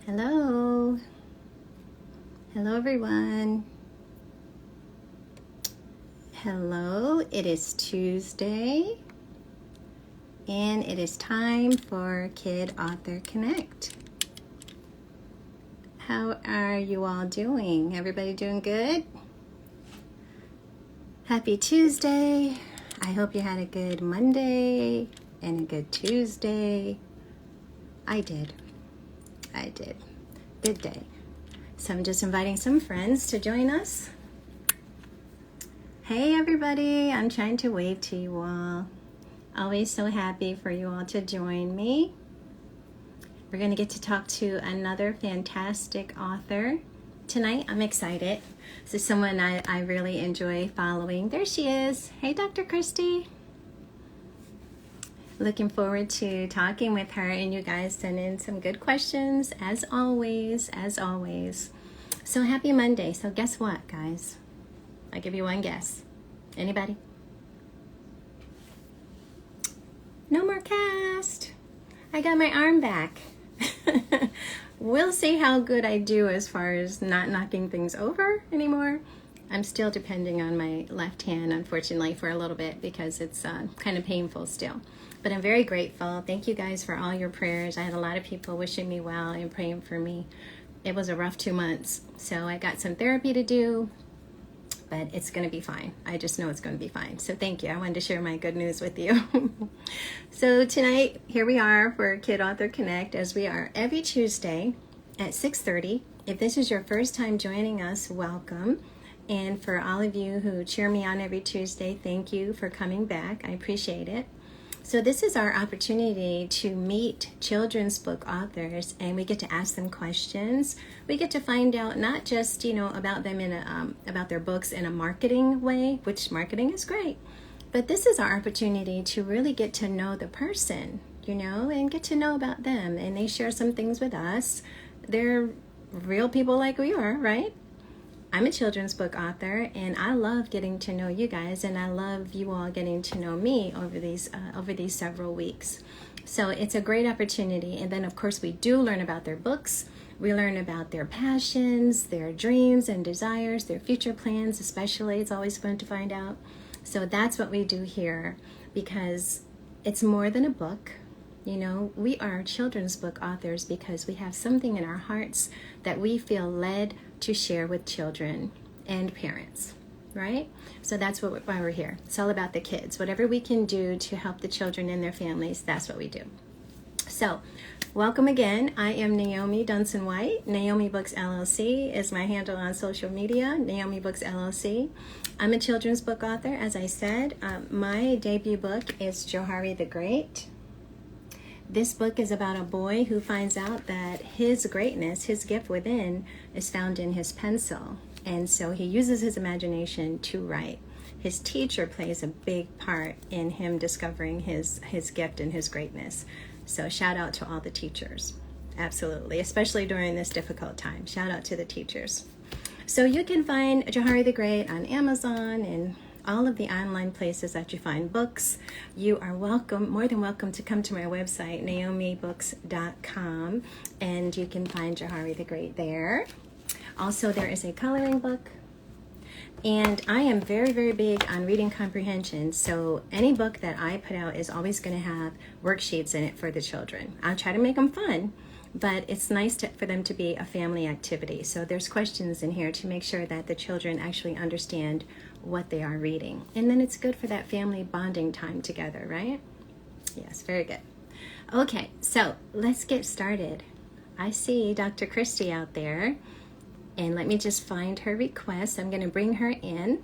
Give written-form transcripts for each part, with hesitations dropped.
Hello. Hello, everyone. Hello. It is Tuesday, and it is time for Kid Author Connect. How are you all doing? Everybody doing good? Happy Tuesday. I hope you had a good Monday and a good Tuesday. I did. Good day. So I'm just inviting some friends to join us. Hey everybody, I'm trying to wave to you all. Always so happy for you all to join me. We're going to get to talk to another fantastic author tonight. I'm excited. This is someone I really enjoy following. There she is. Hey, Dr. Christy. Looking forward to talking with her, and you guys send in some good questions as always. So happy Monday. So guess what, guys? I'll give you one guess. Anybody? No more cast. I got my arm back. We'll see how good I do as far as not knocking things over anymore. I'm still depending on my left hand, unfortunately, for a little bit because it's kind of painful still. But I'm very grateful. Thank you guys for all your prayers. I had a lot of people wishing me well and praying for me. It was a rough 2 months. So I got some therapy to do, but it's going to be fine. I just know it's going to be fine. So thank you. I wanted to share my good news with you. So tonight, here we are for Kid Author Connect, as we are every Tuesday at 6:30. If this is your first time joining us, welcome. And for all of you who cheer me on every Tuesday, thank you for coming back. I appreciate it. So this is our opportunity to meet children's book authors, and we get to ask them questions. We get to find out not just, about them about their books in a marketing way, which marketing is great, but this is our opportunity to really get to know the person, and get to know about them. And they share some things with us. They're real people like we are, right? I'm a children's book author, and I love getting to know you guys, and I love you all getting to know me over these several weeks. So it's a great opportunity. And then, of course, we do learn about their books. We learn about their passions, their dreams and desires, their future plans especially. It's always fun to find out. So that's what we do here, because it's more than a book. We are children's book authors because we have something in our hearts that we feel led to share with children and parents, right? So that's why we're here. It's all about the kids. Whatever we can do to help the children and their families, that's what we do. So welcome again. I am Naomi Dunsen-White. Naomi Books LLC is my handle on social media, Naomi Books LLC. I'm a children's book author, as I said. My debut book is Johari the Great. This book is about a boy who finds out that his greatness, his gift within, is found in his pencil. And so he uses his imagination to write. His teacher plays a big part in him discovering his gift and his greatness. So shout out to all the teachers. Absolutely. Especially during this difficult time. Shout out to the teachers. So you can find Johari the Great on Amazon and all of the online places that you find books. You are welcome, more than welcome, to come to my website, naomibooks.com, and you can find Johari the Great there. Also, there is a coloring book, and I am very, very big on reading comprehension, so any book that I put out is always going to have worksheets in it for the children. I'll try to make them fun, but it's nice for them to be a family activity. So there's questions in here to make sure that the children actually understand what they are reading. And then it's good for that family bonding time together, right? Yes, very good. Okay, so let's get started. I see Dr. Christy out there, and let me just find her request. I'm going to bring her in.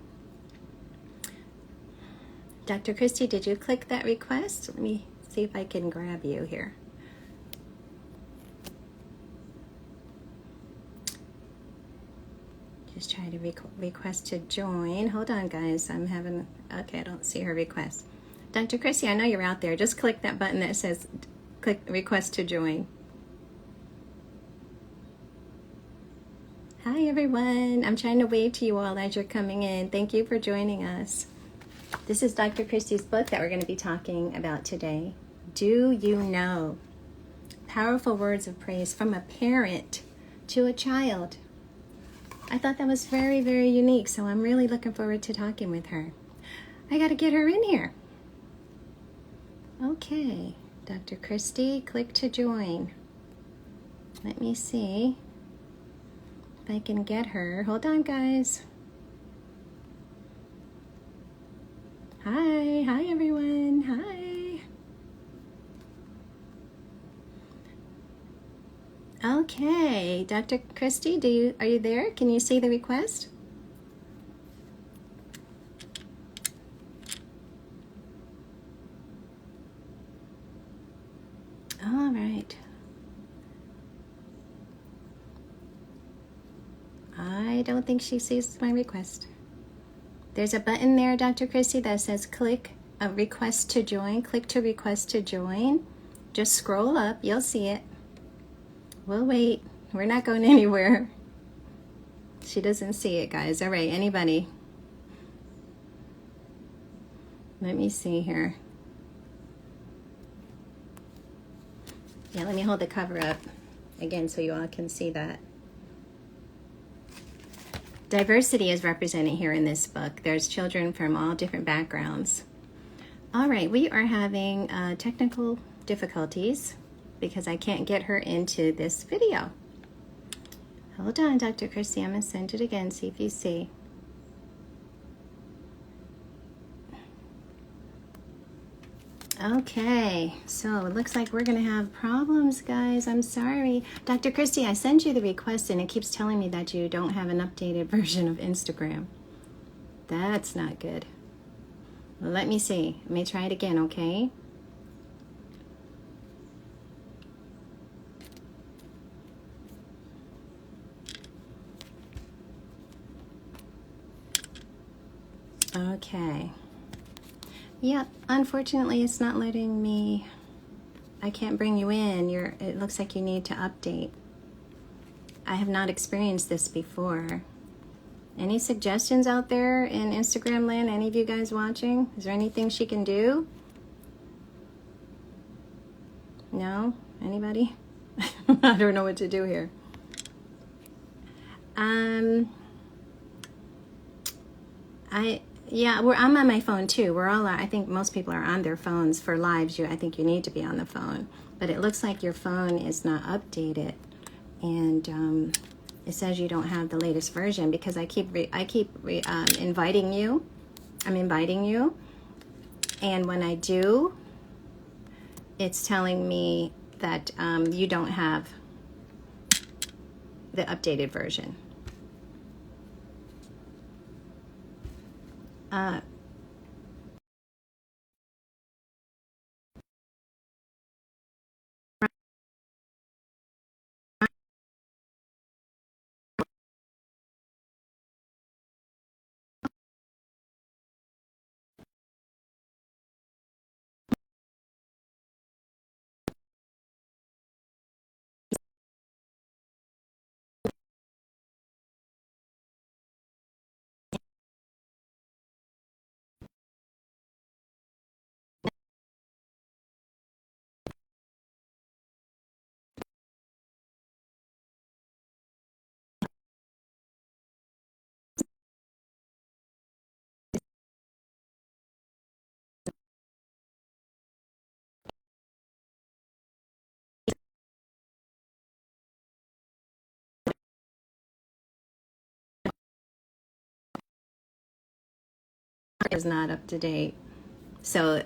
Dr. Christy, did you click that request? Let me see if I can grab you here. Just try to request to join. Hold on, guys. Okay, I don't see her request. Dr. Chrissy, I know you're out there. Just click that button that says click request to join. Hi, everyone. I'm trying to wave to you all as you're coming in. Thank you for joining us. This is Dr. Christy's book that we're going to be talking about today. Do you know? powerful words of praise from a parent to a child. I thought that was very, very unique, so I'm really looking forward to talking with her. I got to get her in here. Okay, Dr. Christy, click to join. Let me see if I can get her. Hold on, guys. Hi everyone. Hi. Okay, Dr. Christy, are you there? Can you see the request? All right. I don't think she sees my request. There's a button there, Dr. Christy, that says click a request to join. Click to request to join. Just scroll up, you'll see it. We'll wait. We're not going anywhere. She doesn't see it, guys. All right, anybody? Let me see here. Yeah, let me hold the cover up again so you all can see that. Diversity is represented here in this book. There's children from all different backgrounds. All right, we are having technical difficulties because I can't get her into this video. Hold on, Dr. Christy, I'm gonna send it again, see if you see. Okay, so it looks like we're gonna have problems, guys. I'm sorry. Dr. Christy, I sent you the request and it keeps telling me that you don't have an updated version of Instagram. That's not good. Well, let me see. Let me try it again, okay? Okay. Yep, unfortunately it's not letting me. I can't bring you in. It looks like you need to update. I have not experienced this before. Any suggestions out there in Instagram land? Any of you guys watching? Is there anything she can do? No? Anybody? I don't know what to do here. Yeah, I'm on my phone too. We're all, I think most people are on their phones for lives. I think you need to be on the phone. But it looks like your phone is not updated. And it says you don't have the latest version because I keep inviting you. I'm inviting you. And when I do, it's telling me that you don't have the updated version. Is not up to date. So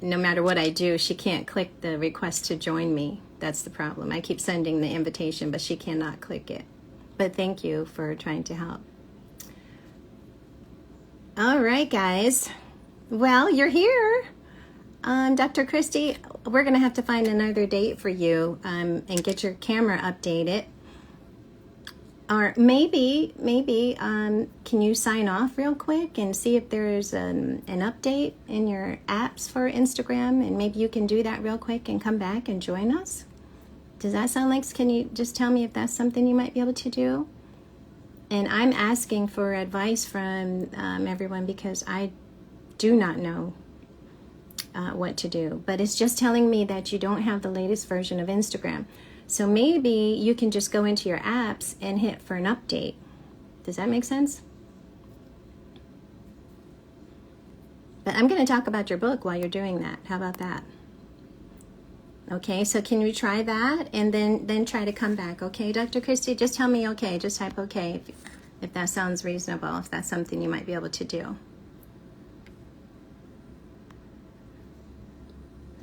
no matter what I do, she can't click the request to join me. That's the problem. I keep sending the invitation, but she cannot click it. But thank you for trying to help. All right, guys. Well, you're here. Dr. Christy, we're going to have to find another date for you and get your camera updated. Or maybe, can you sign off real quick and see if there's an update in your apps for Instagram, and maybe you can do that real quick and come back and join us? Does that sound like, can you just tell me if that's something you might be able to do? And I'm asking for advice from everyone because I do not know what to do. But it's just telling me that you don't have the latest version of Instagram. So maybe you can just go into your apps and hit for an update. Does that make sense? But I'm going to talk about your book while you're doing that. How about that? Okay, so can you try that and then try to come back? Okay, Dr. Christy, just tell me okay. Just type okay if that sounds reasonable, if that's something you might be able to do.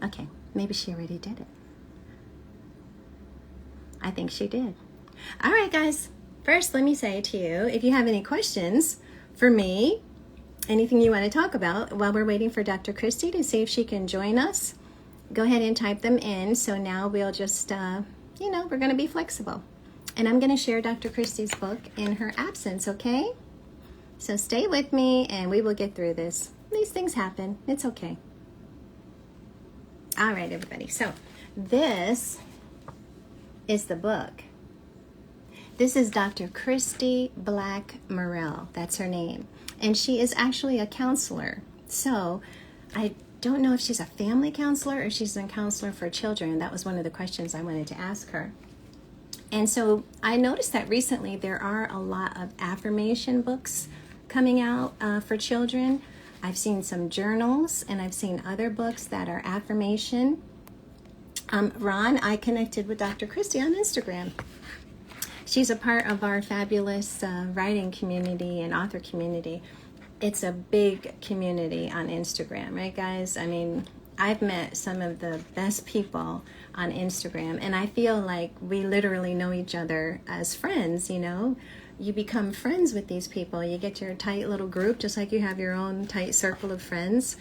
Okay, maybe she already did it. I think she did. All right, guys. First, let me say to you, if you have any questions for me, anything you want to talk about while we're waiting for Dr. Christy to see if she can join us, go ahead and type them in. So now we'll just, we're going to be flexible. And I'm going to share Dr. Christy's book in her absence, okay? So stay with me and we will get through this. These things happen. It's okay. All right, everybody. So this is the book. This is Dr. Christy Black Morrell. That's her name. And she is actually a counselor. So I don't know if she's a family counselor or she's a counselor for children. That was one of the questions I wanted to ask her. And so I noticed that recently there are a lot of affirmation books coming out for children. I've seen some journals and I've seen other books that are affirmation. Ron, I connected with Dr. Christy on Instagram. She's a part of our fabulous writing community and author community. It's a big community on Instagram, right, guys? I mean, I've met some of the best people on Instagram, and I feel like we literally know each other as friends, you know? You become friends with these people. You get your tight little group, just like you have your own tight circle of friends.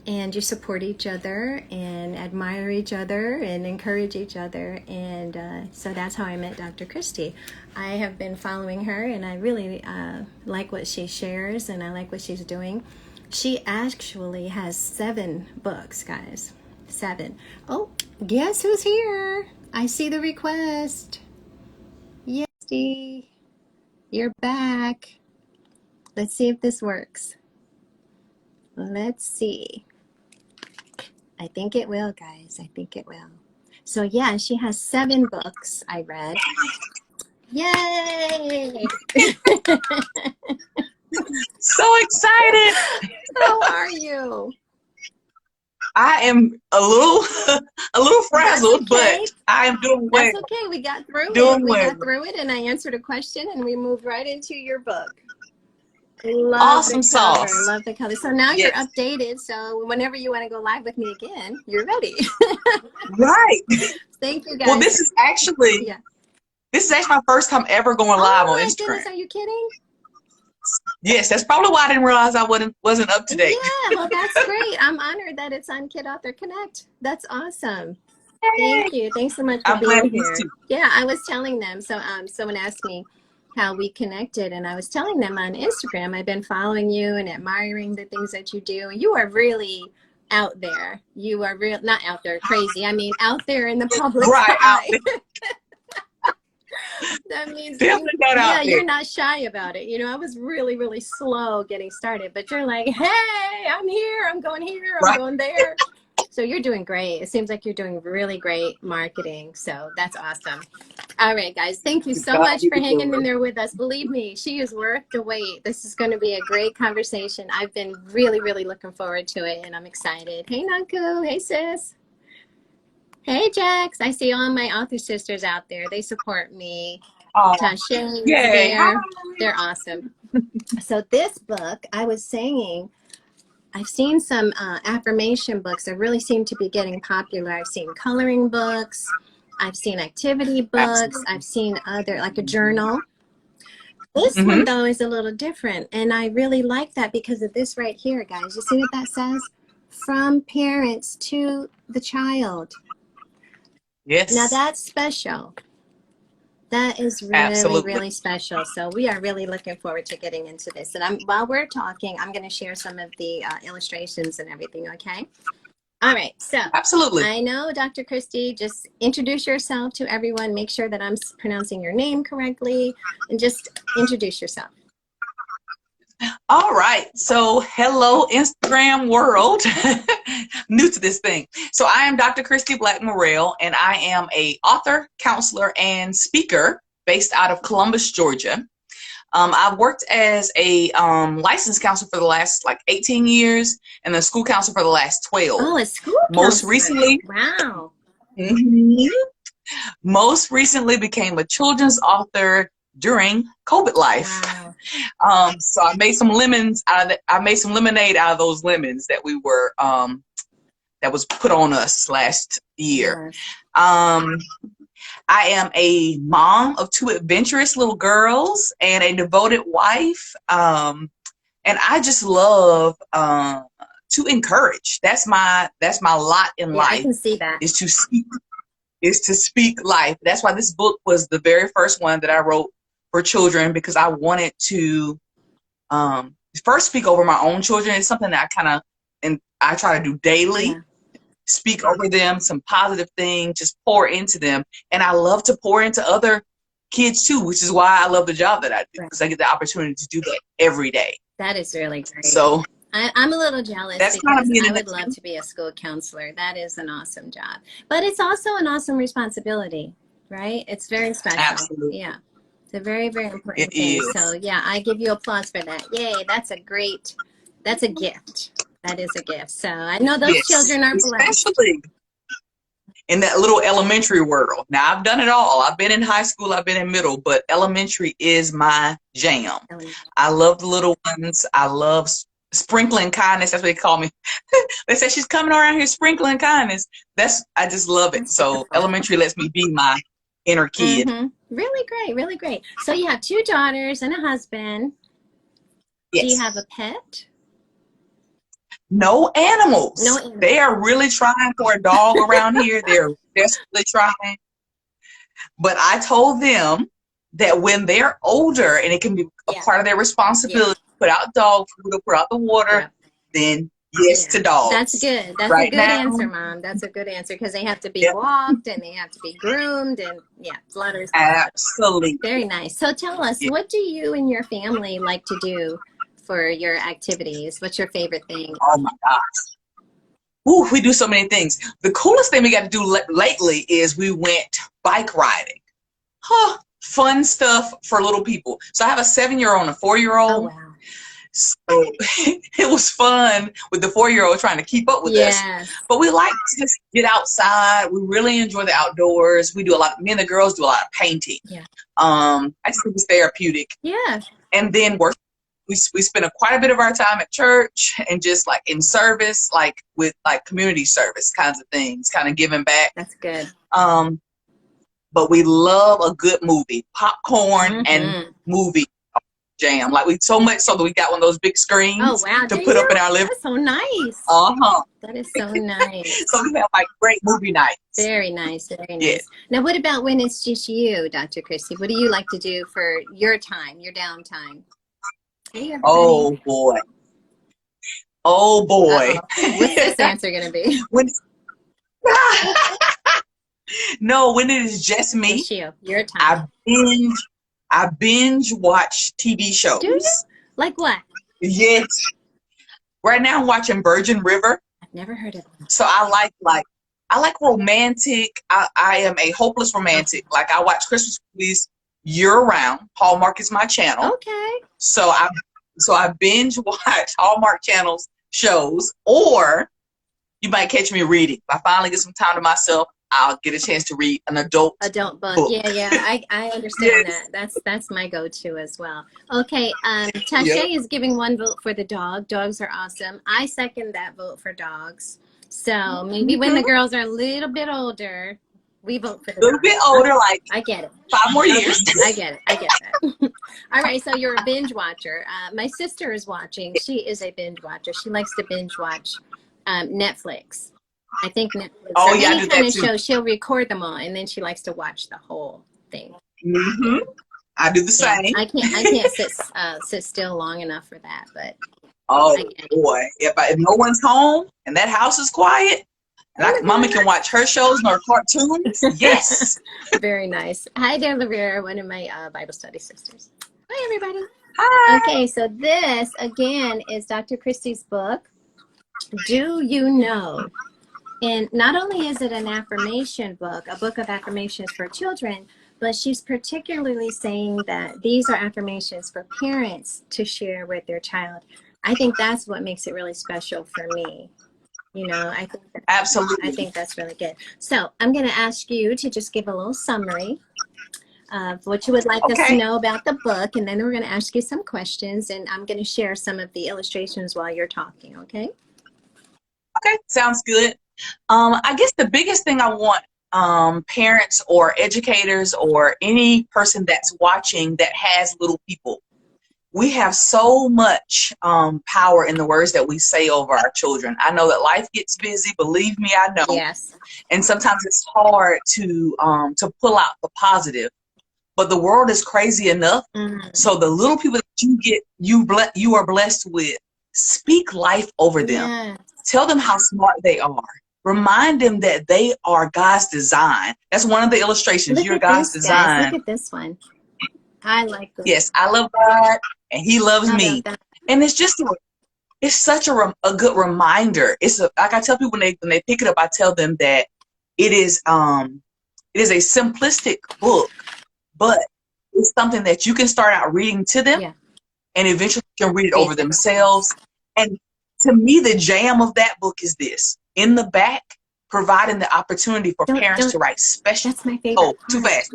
And you support each other and admire each other and encourage each other. And so that's how I met Dr. Christy. I have been following her and I really like what she shares and I like what she's doing. She actually has 7 books, guys. 7. Oh, guess who's here? I see the request. Yes, Dee. You're back. Let's see if this works. Let's see. I think it will, guys. I think it will. So yeah, she has 7 books I read. Yay! So excited. How are you? I am a little frazzled, okay. but I am doing well. That's okay. We got through it. Doing We well. got through it and I answered a question and we moved right into your book. Love Awesome the cover. sauce. Love the color. So now Yes. you're updated. So whenever you want to go live with me again, you're ready. Right. Thank you, guys. Well, this is actually my first time ever going live on Instagram. Goodness, are you kidding? Yes, that's probably why I didn't realize I wasn't up to date. Yeah, well, that's great. I'm honored that it's on Kid Author Connect. That's awesome. Thank you. Thanks so much for being here. Yeah, I was telling them. So someone asked me how we connected, and I was telling them on Instagram, I've been following you and admiring the things that you do. You are really out there. You are not out there crazy. I mean, out there in the public eye. That means you're not shy about it. You know, I was really, really slow getting started, but you're like, hey, I'm here. I'm going here. I'm going there. So you're doing great. It seems like you're doing really great marketing. So that's awesome. All right, guys. Thank you so much for hanging in there with us. Believe me, she is worth the wait. This is going to be a great conversation. I've been really, really looking forward to it, and I'm excited. Hey, Nanku. Hey, sis. Hey, Jax. I see all my author sisters out there. They support me. Tasha, they're awesome. So this book, I was saying, I've seen some affirmation books that really seem to be getting popular. I've seen coloring books. I've seen activity books. Absolutely. I've seen other, like a journal. This one, though, is a little different. And I really like that because of this right here, guys. You see what that says? From parents to the child. Yes. Now that's special. That is really, really special. So we are really looking forward to getting into this. And while we're talking, I'm going to share some of the illustrations and everything, okay? All right. So absolutely. I know, Dr. Christy, just introduce yourself to everyone. Make sure that I'm pronouncing your name correctly. And just introduce yourself. All right. So, hello, Instagram world. New to this thing. So, I am Dr. Christy Black Morrell, and I am a author, counselor, and speaker based out of Columbus, Georgia. I've worked as a licensed counselor for the last 18 years, and a school counselor for the last 12. Oh, a school Most counselor. recently, Wow. Most recently became a children's author during COVID life. Wow. So I made some lemons out of it. I made some lemonade out of those lemons that we were that was put on us last year. Yes. I am a mom of 2 adventurous little girls and a devoted wife. And I just love to encourage. That's my lot in life. I can see that. Is to speak life. That's why this book was the very first one that I wrote for children, because I wanted to first speak over my own children. It's something that I try to do daily. Yeah. Speak over them, some positive things, just pour into them. And I love to pour into other kids too, which is why I love the job that I do, because I get the opportunity to do that every day. That is really great. So I'm a little jealous that's because I would love to be a school counselor. That is an awesome job. But it's also an awesome responsibility, right? It's very special. Absolutely. Yeah. It's a very, very important It thing. is. So yeah, I give you applause for that. Yay, that's a gift. That is a gift. So I know those children are blessed. Especially in that little elementary world. Now, I've done it all. I've been in high school, I've been in middle, but elementary is my jam. I love the little ones. I love sprinkling kindness. That's what they call me. They say she's coming around here sprinkling kindness. I just love it. So elementary lets me be my inner kid. Mm-hmm. Really great, really great. So you have 2 daughters and a husband. Yes. Do you have a pet? No animals. No animals. They are really trying for a dog around here. They're desperately trying. But I told them that when they're older and it can be a part of their responsibility, put out dog food, put out the water, then yes to dogs. That's good. That's a good answer, Mom. That's a good answer, because they have to be walked and they have to be groomed, and it's a lot of responsibility. Absolutely. Very nice. So tell us, what do you and your family like to do for your activities? What's your favorite thing? Oh my gosh. Ooh, we do so many things. The coolest thing we got to do lately is we went bike riding. Fun stuff for little people. So I have a 7-year-old and a 4-year-old. Oh, wow. So it was fun with the 4-year-old trying to keep up with us. But we like to just get outside. We really enjoy the outdoors. We do me and the girls do a lot of painting. I just think it's therapeutic. And then we spend quite a bit of our time at church and just in service, with community service kinds of things, kind of giving back. That's good. But we love a good movie, popcorn and movie jam. So much so that we got one of those big screens to put up in our living room. That's so nice. That is so nice. So we have great movie nights. Very nice. Very nice. Now, what about when it's just you, Dr. Christy? What do you like to do for your time, your downtime? Hey, oh boy. Uh-oh. What's this answer going to be? No, when it is just me, it's your time. I binge watch TV shows. Do you? Like what? Yes. Right now I'm watching Virgin River. I've never heard of it. So I like romantic. I am a hopeless romantic. I watch Christmas movies year round. Hallmark is my channel. Okay. So I binge watch Hallmark channels shows, or you might catch me reading. If I finally get some time to myself, I'll get a chance to read an adult book. Yeah. I understand that. That's my go-to as well. Okay. Tasha is giving 1 vote for the dog. Dogs are awesome. I second that vote for dogs. So maybe when the girls are a little bit older, we vote for the little bit older, I get it. 5 more years. I get that. All right, so you're a binge watcher. My sister is watching. She is a binge watcher. She likes to binge watch Netflix. I think Netflix. Oh, any kind of show, she'll record them all, and then she likes to watch the whole thing. I do the same. I can't sit still long enough for that, but oh boy, if no one's home and that house is quiet, and Mama can watch her shows and her cartoons. Yes. Very nice. Hi there, Lavera, one of my Bible study sisters. Hi, everybody. Hi. Okay, so this, again, is Dr. Christie's book, Do You Know? And not only is it an affirmation book, a book of affirmations for children, but she's particularly saying that these are affirmations for parents to share with their child. I think that's what makes it really special for me. You know, Absolutely. I think that's really good. So I'm going to ask you to just give a little summary of what you would like us to know about the book, and then we're going to ask you some questions, and I'm going to share some of the illustrations while you're talking, okay? Okay, sounds good. I guess the biggest thing I want parents or educators or any person that's watching that has little people, we have so much power in the words that we say over our children. I know that life gets busy. Believe me, I know. Yes. And sometimes it's hard to pull out the positive. But the world is crazy enough. Mm-hmm. So the little people that you are blessed with, speak life over them. Yeah. Tell them how smart they are. Remind them that they are God's design. That's one of the illustrations. You're God's design. Look at this one. I like this. Yes, I love God, and He loves me. And it's just it's such a good reminder. It's like I tell people when they pick it up, I tell them that it is a simplistic book, but it's something that you can start out reading to them, and eventually can read it over themselves. And to me, the jam of that book is this: in the back, providing the opportunity for parents to write special. That's my favorite. Oh, too fast.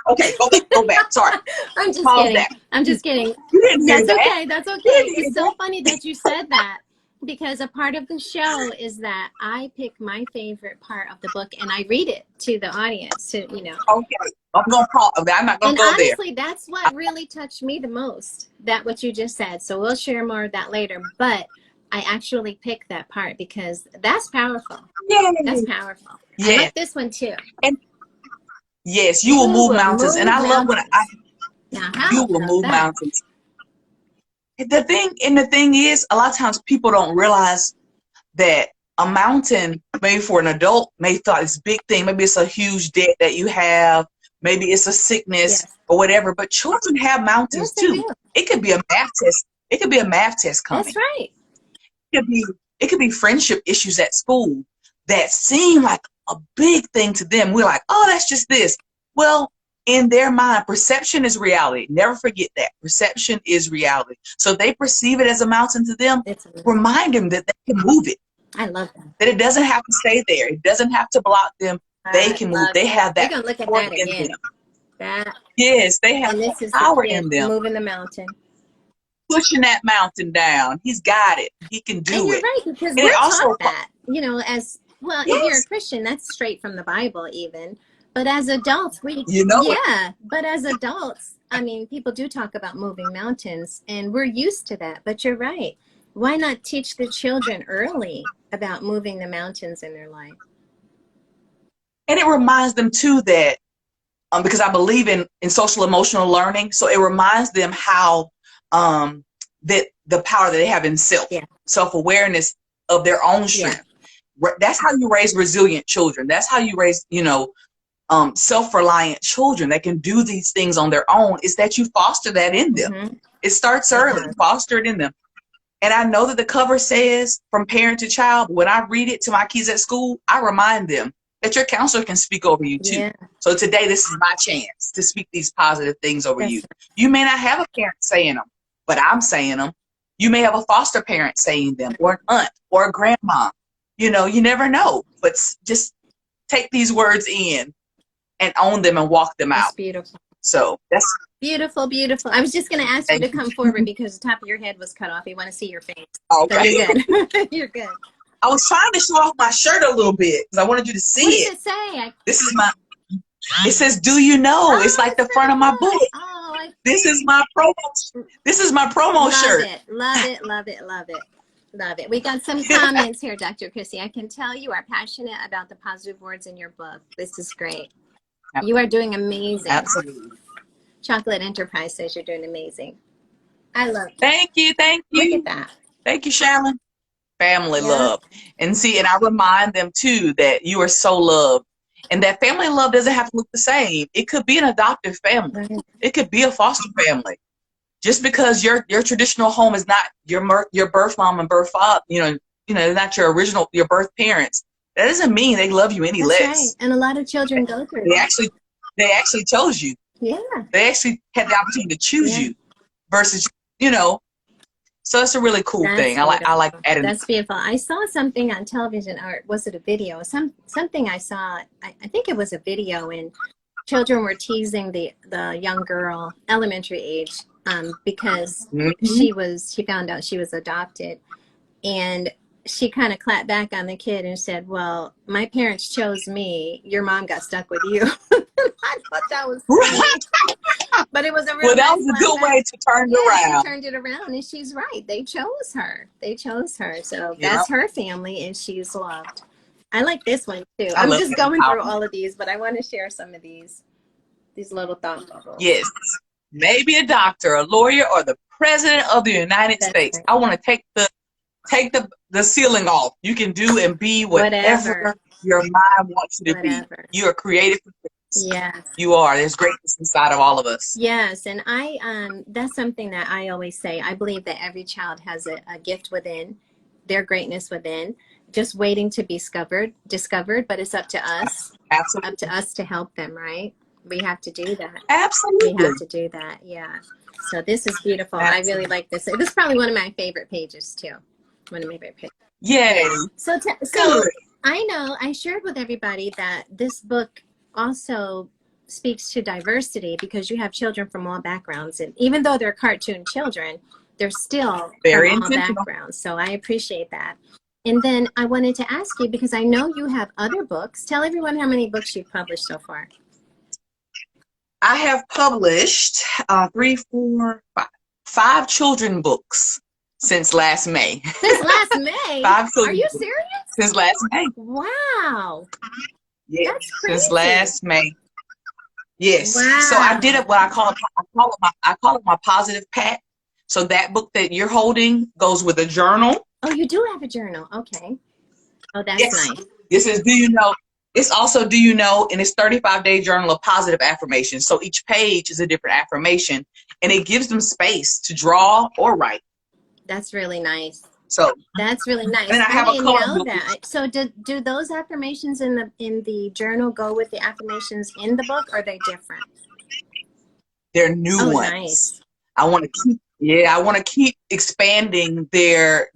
Okay, go back. Sorry. I'm just kidding. I'm just kidding. You didn't hear that. Okay. That's okay. It's so funny that you said that, because a part of the show is that I pick my favorite part of the book and I read it to the audience. To Okay, I'm not going to go there. Honestly, that's what really touched me the most. That what you just said. So we'll share more of that later. But I actually picked that part because that's powerful. Yay. That's powerful. Yeah. I like this one too. And yes, you will move mountains. And I love when you will move mountains. The thing is, a lot of times people don't realize that a mountain, maybe for an adult, may thought it's a big thing. Maybe it's a huge debt that you have. Maybe it's a sickness or whatever. But children have mountains too. It could be a math test. It could be a math test coming. That's right. It could be friendship issues at school that seem like a big thing to them. We're like, oh, that's just this. Well, in their mind, perception is reality. Never forget that. Perception is reality. So if they perceive it as a mountain to them, remind them that they can move it. I love that. That it doesn't have to stay there. It doesn't have to block them. They can move. They have that power in them. Yes, they have power in them. Moving the mountain. Pushing that mountain down. He's got it. He can do it. And you're right, because we're taught that. As well, if you're a Christian, that's straight from the Bible even. But as adults, but as adults, I mean, people do talk about moving mountains, and we're used to that. But you're right. Why not teach the children early about moving the mountains in their life? And it reminds them too that, because I believe in social emotional learning, so it reminds them how that the power that they have in self-awareness of their own strength. That's how you raise resilient children. That's how you raise, self-reliant children that can do these things on their own, is that you foster that in them. Mm-hmm. It starts early, foster it in them. And I know that the cover says from parent to child, but when I read it to my kids at school, I remind them that your counselor can speak over you too. Yeah. So today, this is my chance to speak these positive things over you. You may not have a parent saying them, but I'm saying them. You may have a foster parent saying them, or an aunt, or a grandma. You never know. But just take these words in and own them and walk them out. That's beautiful. So that's beautiful, beautiful. I was just going to ask you to come forward because the top of your head was cut off. We want to see your face. Okay. So you're good. You're good. I was trying to show off my shirt a little bit because I wanted you to see it. What does it say? This is my. It says, "Do you know?" Oh, it's like the front of my book. Oh, this is my promo. This is my promo shirt. Love it. Love it. Love it. Love it. We got some comments here, Dr. Christie. I can tell you are passionate about the positive words in your book. This is great. Absolutely. You are doing amazing. Absolutely. Chocolate Enterprise says you're doing amazing. I love it. Thank you. Thank you. Look at that. Thank you, Shalyn. Family love. And I remind them too that you are so loved. And that family love doesn't have to look the same. It could be an adoptive family. Right. It could be a foster family. just because your traditional home is not your birth mom and birth father, not your birth parents, that doesn't mean they love you any That's less. Right. And a lot of children go through They actually chose you. Yeah. They actually had the opportunity to choose you versus, so it's a really cool thing. Beautiful. I like adding. That's beautiful. I saw something on television, or was it a video? Something I saw, I think it was a video, and children were teasing the young girl, elementary age, because she found out she was adopted, and she kind of clapped back on the kid and said, well, my parents chose me, your mom got stuck with you. I thought that was funny. But it was a real that was a good way to turn it around. She turned it around, and she's right. They chose her. So that's her family, and she's loved. I like this one too. I'm just going through all of these, but I want to share some of these little thought bubbles. Yes. Maybe a doctor, a lawyer, or the president of the United States. Right. I want to take the ceiling off. You can do and be whatever your mind wants you to be. You are created for this. Yes. You are. There's greatness inside of all of us. Yes. And that's something that I always say. I believe that every child has a gift within, their greatness within, just waiting to be discovered, but it's up to us. Absolutely. Up to us to help them, right? We have to do that. Absolutely. We have to do that. Yeah. So this is beautiful. Absolutely. I really like this. This is probably one of my favorite pages too. One of my favorite pages. Yay. So I know I shared with everybody that this book also speaks to diversity, because you have children from all backgrounds, and even though they're cartoon children, they're still from all backgrounds. So I appreciate that. And then I wanted to ask you, because I know you have other books. Tell everyone how many books you've published so far. I have published 5 children books since last May. Since last May? 5 Are you serious? Since last May. Wow. Yes. That's crazy. Since last May. Yes. Wow. So I did it. What I call it my positive pack. So that book that you're holding goes with a journal. Oh, you do have a journal. Okay. Oh, that's nice. This is Do You Know? It's also Do You Know? And it's 35-day journal of positive affirmations. So each page is a different affirmation, and it gives them space to draw or write. That's really nice. So that's really nice. And I have a color book. So do those affirmations in the journal go with the affirmations in the book, or are they different? They're new ones. Nice. I want to keep expanding the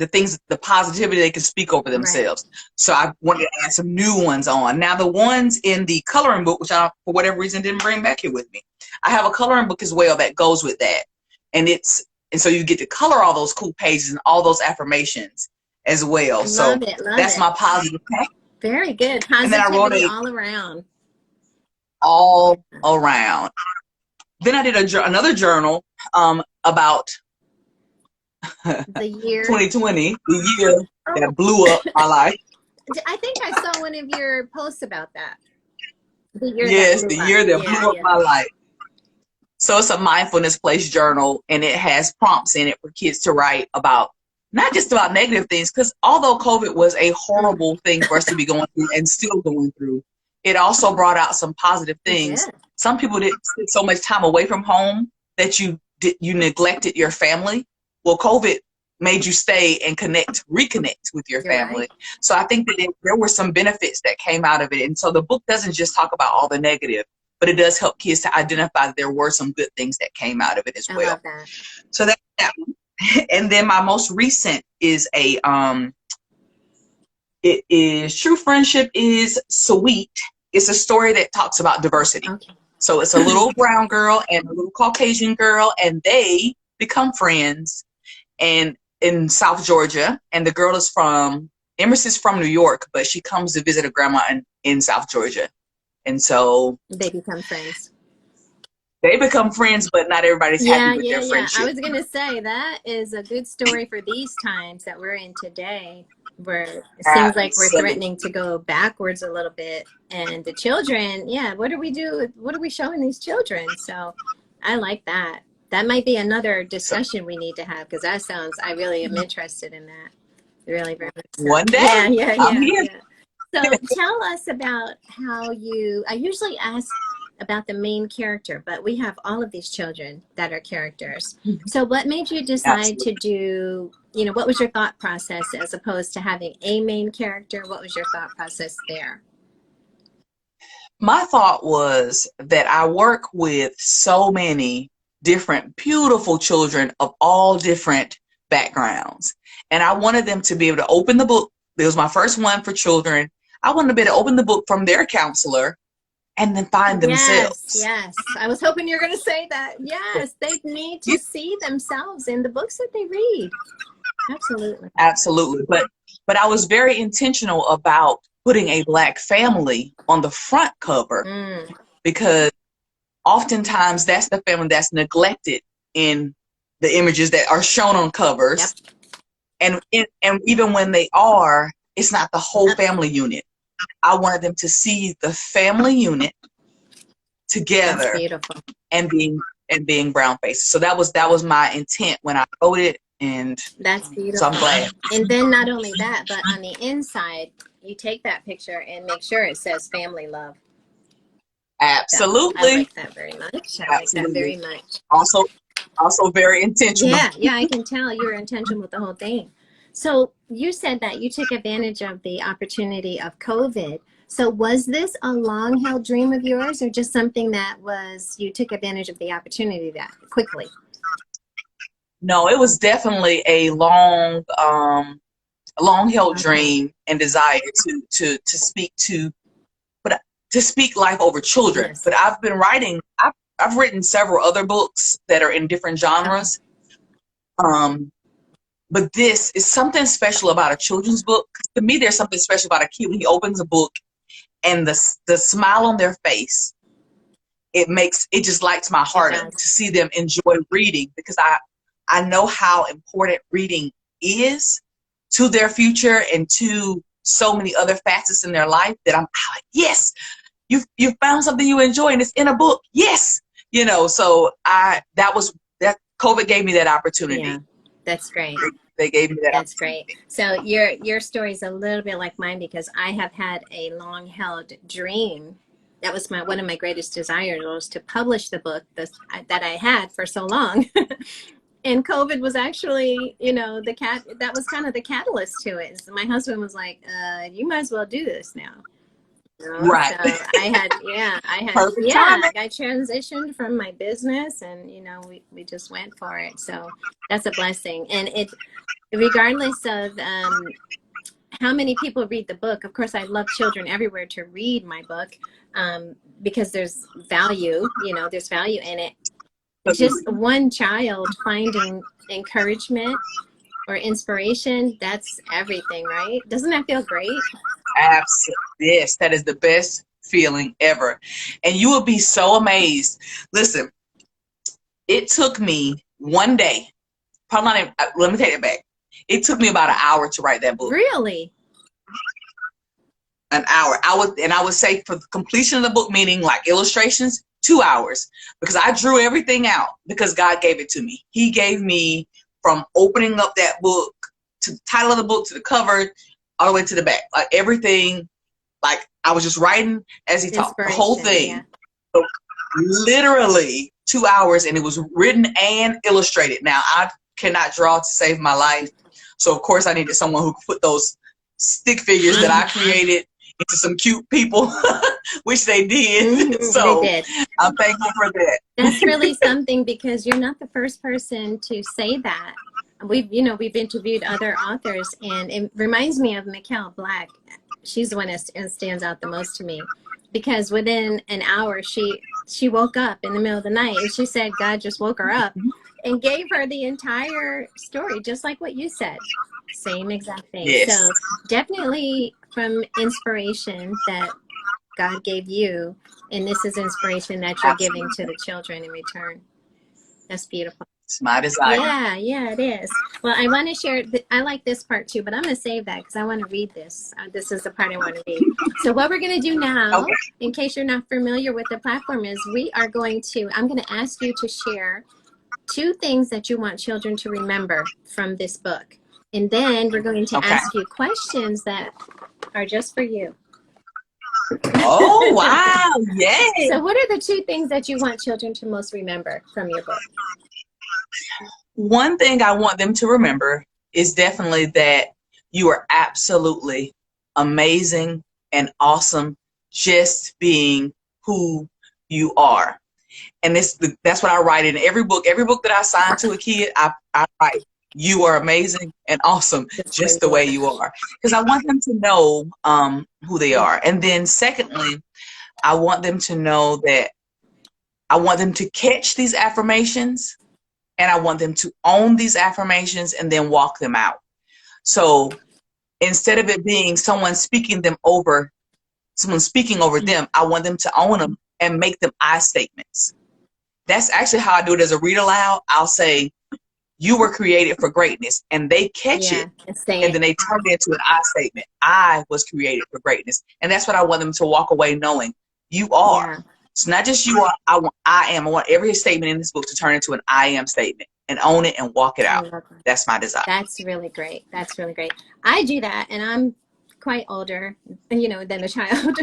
positivity they can speak over themselves. Right. So I wanted to add some new ones on. Now the ones in the coloring book, which I, for whatever reason, didn't bring back here with me, I have a coloring book as well that goes with that. And so you get to color all those cool pages and all those affirmations as well. Love that's it. my positive pack. Very good. Positivity and then I wrote all around. All around. Then I did another journal about the year 2020, the year that blew up my life. I think I saw one of your posts about that. The year that blew up my life. So it's a mindfulness place journal, and it has prompts in it for kids to write about, not just about negative things, because although COVID was a horrible thing for us to be going through and still going through, it also brought out some positive things. Yeah. Some people didn't spend so much time away from home that you neglected your family. Well, COVID made you stay and reconnect with your family. Right. So I think that there were some benefits that came out of it. And so the book doesn't just talk about all the negative, but it does help kids to identify that there were some good things that came out of it as well. I love that. So that's that one. And then my most recent is it is True Friendship is Sweet. It's a story that talks about diversity. Okay. So it's a little brown girl and a little Caucasian girl, and they become friends and in South Georgia. And the girl is Emerson's from New York, but she comes to visit a grandma in South Georgia. And so they become friends. But not everybody's happy with their friendship. I was going to say that is a good story for these times that we're in today, where it seems like we're threatening to go backwards a little bit. And the children, what do we do? What are we showing these children? So I like that. That might be another discussion we need to have, because I really am interested in that. Really, very much so. One day. Yeah. So tell us about how I usually ask about the main character, but we have all of these children that are characters. So what made you decide to do, what was your thought process as opposed to having a main character? What was your thought process there? My thought was that I work with so many different, beautiful children of all different backgrounds. And I wanted them to be able to open the book. It was my first one for children. I wanted to be able to open the book from their counselor and then find themselves. Yes. I was hoping you were going to say that. Yes, they need to see themselves in the books that they read. Absolutely. But I was very intentional about putting a Black family on the front cover because oftentimes that's the family that's neglected in the images that are shown on covers. Yep. And even when they are, it's not the whole family unit. I wanted them to see the family unit together and being brown faces. So that was my intent when I wrote it, and that's beautiful. So I'm glad. And then not only that, but on the inside, you take that picture and make sure it says family love. Absolutely. I like that very much. I like that very much. Also very intentional. Yeah, I can tell you're intentional with the whole thing. So you said that you took advantage of the opportunity of COVID. So was this a long-held dream of yours, or just something that you took advantage of the opportunity that quickly? No, it was definitely a long-held dream and desire to speak to speak life over children. Yes. But I've been writing. I've written several other books that are in different genres. But this is something special about a children's book. To me, there's something special about a kid when he opens a book and the smile on their face. It just lights my heart up to see them enjoy reading, because I know how important reading is to their future and to so many other facets in their life, that I'm like, yes, you found something you enjoy and it's in a book. Yes. So that COVID gave me that opportunity. Yeah, that's great. They gave me that. That's great. So your story is a little bit like mine, because I have had a long-held dream. That was one of my greatest desires, was to publish the book that I had for so long. And COVID was actually, that was kind of the catalyst to it. So my husband was like, you might as well do this now. Right. So I transitioned from my business, and we just went for it. So that's a blessing. And it, regardless of how many people read the book, of course I love children everywhere to read my book, because there's value, there's value in it. Just one child finding encouragement or inspiration, that's everything, right? Doesn't that feel great? Absolutely. Yes, that is the best feeling ever. And you will be so amazed. Listen, it took me one day, let me take it back. It took me about an hour to write that book. Really? An hour. I would say for the completion of the book, meaning like illustrations, 2 hours, because I drew everything out because God gave it to me. He gave me from opening up that book to the title of the book to the cover, all the way to the back, like everything. Like I was just writing as he talked, the whole thing. Yeah. So literally 2 hours, and it was written and illustrated. Now I cannot draw to save my life, so of course I needed someone who could put those stick figures that I created into some cute people, which they did. So they did. I'm thankful for that. That's really something, because you're not the first person to say that. We've interviewed other authors, and it reminds me of Mikkel Black. She's the one that stands out the most to me, because within an hour she woke up in the middle of the night, and she said God just woke her up and gave her the entire story, just like what you said. Same exact thing. Yes. So definitely from inspiration that God gave you, and this is inspiration that you're giving to the children in return. That's beautiful. It's my desire. Yeah, it is. Well, I want to share, I like this part too, but I'm going to save that because I want to read this. This is the part I want to read. So what we're going to do now, in case you're not familiar with the platform, is I'm going to ask you to share 2 things that you want children to remember from this book. And then we're going to ask you questions that are just for you. Oh, wow. Yay. So what are the 2 things that you want children to most remember from your book? One thing I want them to remember is definitely that you are absolutely amazing and awesome just being who you are. And that's what I write in every book. Every book that I sign to a kid, I write, you are amazing and awesome just the way you are. Because I want them to know who they are. And then secondly, I want them to know that I want them to catch these affirmations, and I want them to own these affirmations and then walk them out. So instead of it being someone speaking over them, I want them to own them and make them I statements. That's actually how I do it as a read aloud. I'll say, you were created for greatness, and they catch it, and then they turn it into an I statement. I was created for greatness. And that's what I want them to walk away knowing. You are. Yeah. It's not just you are, I am. I want every statement in this book to turn into an I am statement, and own it and walk it out. That's my desire. That's really great. That's really great. I do that, and I'm quite older, than a child.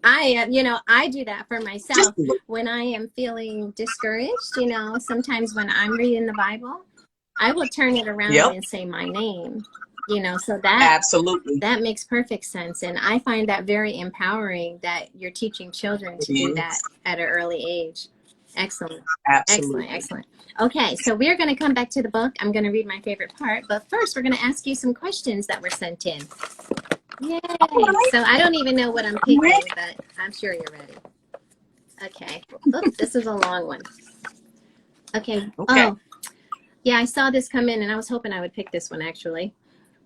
I do that for myself when I am feeling discouraged. Sometimes when I'm reading the Bible, I will turn it around and say my name. So that absolutely, that makes perfect sense, and I find that very empowering that you're teaching children to do that at an early age. Excellent. Absolutely. Excellent. Okay, so we're going to come back to the book. I'm going to read my favorite part, but first we're going to ask you some questions that were sent in. Yay! So I don't even know what I'm picking, but I'm sure you're ready. Okay. Oops, this is a long one. Okay. Oh, yeah, I saw this come in, and I was hoping I would pick this one, actually.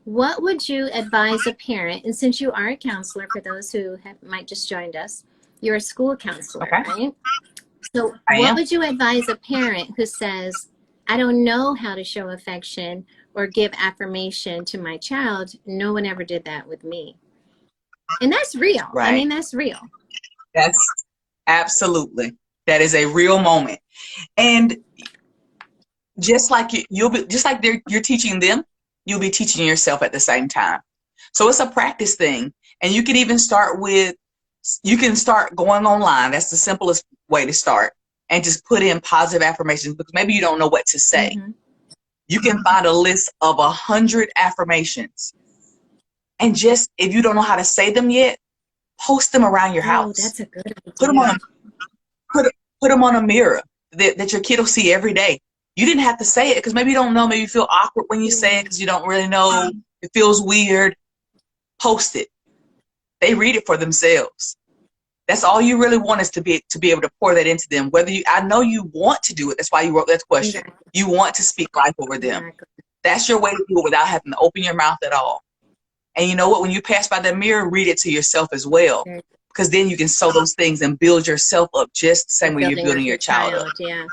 What would you advise a parent, and since you are a counselor, for those who might just joined us, you're a school counselor, right? So what would you advise a parent who says, I don't know how to show affection or give affirmation to my child? No one ever did that with me. And that's real. Right. I mean, that's real. That's absolutely. That is a real moment. And just like you're teaching them, you'll be teaching yourself at the same time. So it's a practice thing. And you can even start going online. That's the simplest way to start. And just put in positive affirmations, because maybe you don't know what to say. Mm-hmm. You can find a list of 100 affirmations. And just, if you don't know how to say them yet, post them around your house. That's a good idea. Put them on a mirror that your kid will see every day. You didn't have to say it, because maybe you don't know. Maybe you feel awkward when you say it because you don't really know. It feels weird. Post it. They read it for themselves. That's all you really want, is to be able to pour that into them. I know you want to do it. That's why you wrote that question. Exactly. You want to speak life over them. Exactly. That's your way to do it without having to open your mouth at all. And you know what? When you pass by the mirror, read it to yourself as well. Because then you can sow those things and build yourself up just the same way you're building your child up. Yeah.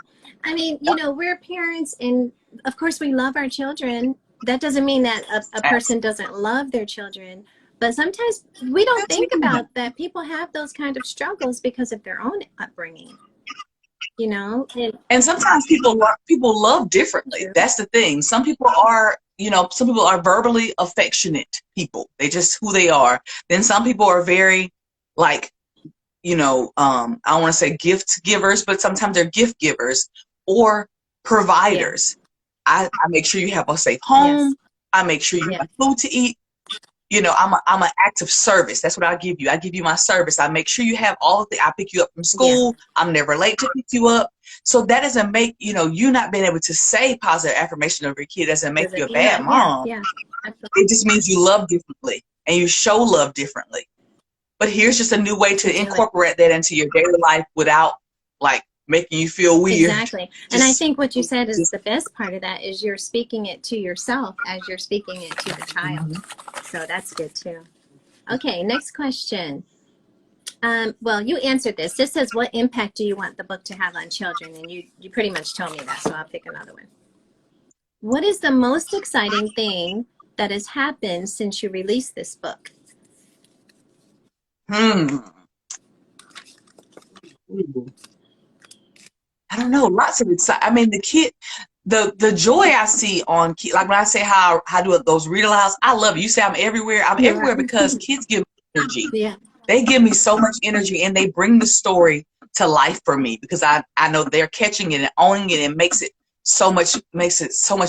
I mean, we're parents, and of course we love our children. That doesn't mean that a person doesn't love their children. But sometimes we don't think about that people have those kind of struggles because of their own upbringing. And sometimes people love differently. That's the thing. Some people are verbally affectionate people. They just who they are. Then some people are very I don't want to say gift givers, but sometimes they're gift givers or providers. I make sure you have a safe home. Yes. I make sure you have food to eat. I'm an act of service. That's what I give you. I give you my service. I make sure you have all of I pick you up from school. Yeah. I'm never late to pick you up. So that doesn't make, you not being able to say positive affirmation over your kid doesn't make you a bad mom. Yeah. It just means you love differently and you show love differently. But here's just a new way to incorporate that into your daily life without making you feel weird. Exactly. And I think what you said is the best part of that is you're speaking it to yourself as you're speaking it to the child. Mm-hmm. So that's good too. Okay, next question. Well, you answered this. This says, what impact do you want the book to have on children? And you pretty much told me that, so I'll pick another one. What is the most exciting thing that has happened since you released this book? I don't know. Lots of excitement. I mean, the joy I see on kids, like when I say how I do those read alouds, I love it. You say I'm everywhere. I'm everywhere because kids give me energy. Yeah. They give me so much energy, and they bring the story to life for me, because I know they're catching it and owning it, and makes it so much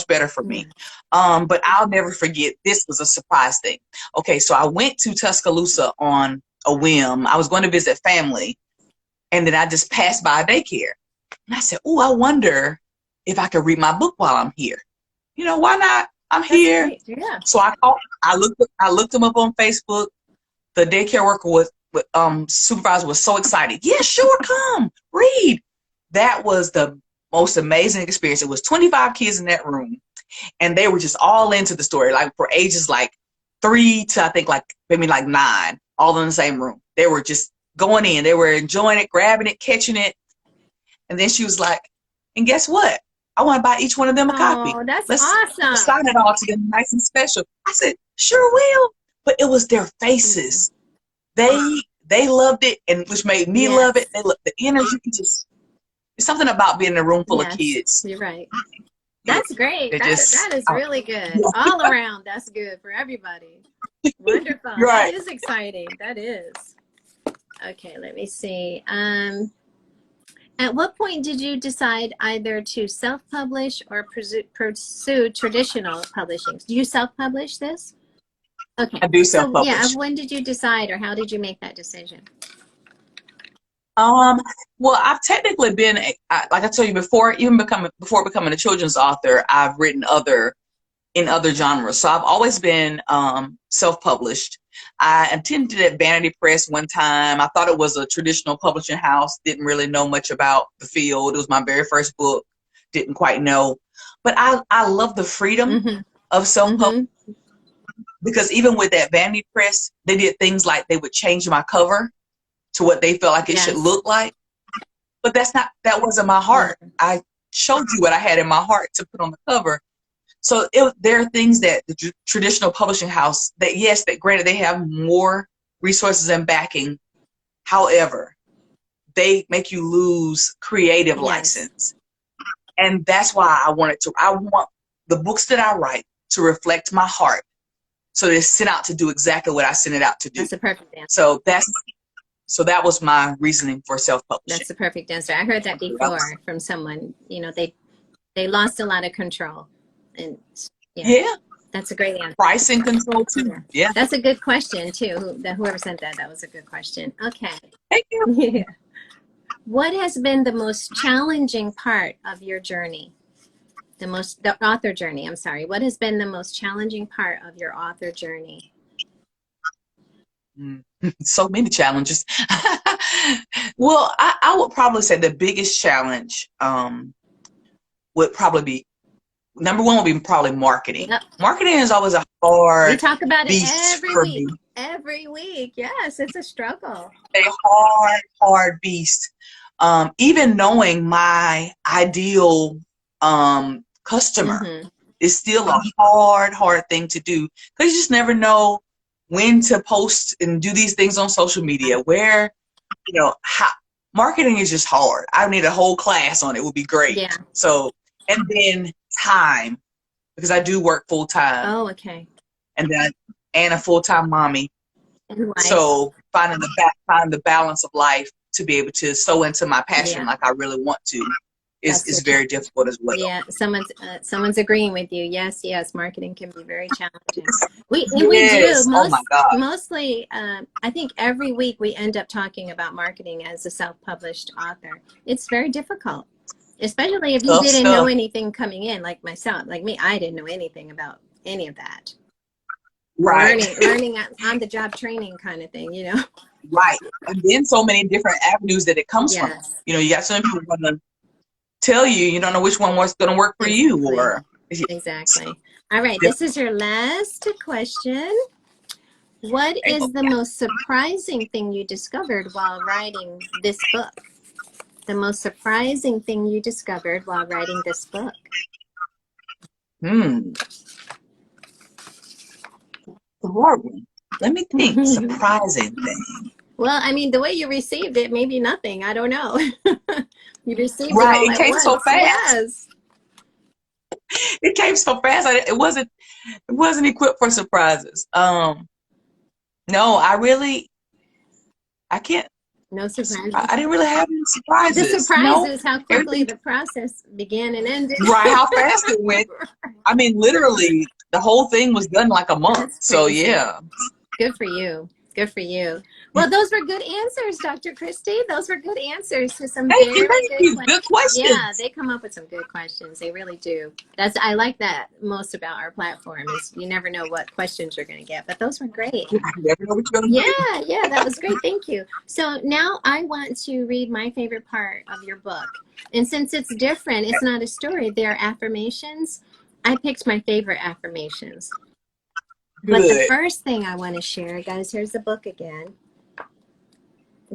better for me. But I'll never forget, this was a surprise thing. Okay, so I went to Tuscaloosa on a whim. I was going to visit family, and then I just passed by a daycare, and I said, "Oh, I wonder if I could read my book while I'm here. You know, why not? I'm here." Yeah. So I looked them up on Facebook. The daycare worker supervisor was so excited. "Yeah, sure, come read." That was the most amazing experience. It was 25 kids in that room, and they were just all into the story, like for ages like 3 to I think like maybe like 9, all in the same room. They were just going in. They were enjoying it, grabbing it, catching it. And then she was like, "And guess what? I want to buy each one of them a copy. Oh, that's Let's awesome. sign it all together, nice and special." I said, "Sure will." But it was their faces. They loved it, and which made me love it. They loved the energy. It's something about being in a room full of kids. You're right. That's great. That is really good. All around, that's good for everybody. Wonderful. Right. That is exciting. That is. Okay, let me see. At what point did you decide either to self-publish or pursue traditional publishing? Do you self-publish this? Okay. I do self-publish. So, yeah, when did you decide, or how did you make that decision? Well, I've technically been, like I told you before, before becoming a children's author, I've written in other genres. So I've always been self-published. I attended at Vanity Press one time. I thought it was a traditional publishing house. Didn't really know much about the field. It was my very first book. Didn't quite know. But I love the freedom of self-publishing. Because even with that Vanity Press, they did things like they would change my cover to what they felt like it should look like. But that wasn't my heart. I showed you what I had in my heart to put on the cover. So there are things that the traditional publishing house, that granted they have more resources and backing. However, they make you lose creative license. And that's why I want the books that I write to reflect my heart. So they sent out to do exactly what I sent it out to do. That's a perfect answer. So that was my reasoning for self-publishing. That's the perfect answer. I heard that before from someone. You know, they lost a lot of control, and that's a great answer. Pricing control too. Yeah, that's a good question too. Whoever sent that was a good question. Okay. Thank you. Yeah. What has been the most challenging part of your journey? The author journey, I'm sorry. What has been the most challenging part of your author journey? So many challenges. Well, I would probably say the biggest challenge would probably be, number one would be probably marketing. Yep. Marketing is always a hard We talk about it every week. Me. Every week. Yes, it's a struggle. A hard beast. Even knowing my ideal customer is still a hard thing to do, because you just never know when to post and do these things on social media, where, how marketing is just hard. I need a whole class on it. Would be great. Yeah. So, and then time, because I do work full time. Oh, okay. And a full-time mommy. So finding the balance of life to be able to sow into my passion like I really want to is very difficult as well. Yeah, someone's agreeing with you. Yes, marketing can be very challenging. We do. Oh my God. Mostly, I think every week we end up talking about marketing as a self-published author. It's very difficult, especially if you didn't know anything coming in, like myself. Like me, I didn't know anything about any of that. Right. Learning on-the-job training kind of thing, Right. And then so many different avenues that it comes from. You got some people going to tell you don't know which one was going to work for you. Exactly. All right. This is your last question. What is the most surprising thing you discovered while writing this book? The most surprising thing you discovered while writing this book? Let me think. Surprising thing. Well, I mean, the way you received it, maybe nothing. I don't know. You received it all it came at so once. fast. Yes. It came so fast. It wasn't equipped for surprises. No, I really, I can't. No surprises. I didn't really have any surprises. The surprise is how quickly the process began and ended. Right, how fast it went. I mean, literally, the whole thing was done like a month. So, yeah. Good for you. Good for you. Well, those were good answers, Dr. Christy. Those were good answers to some Thank very you. Good questions. Yeah, they come up with some good questions. They really do. I like that most about our platform is you never know what questions you're going to get. But those were great. You never know what you're going to get. Yeah, that was great. Thank you. So now I want to read my favorite part of your book. And since it's different, it's not a story. They are affirmations. I picked my favorite affirmations. But the first thing I want to share, guys, here's the book again.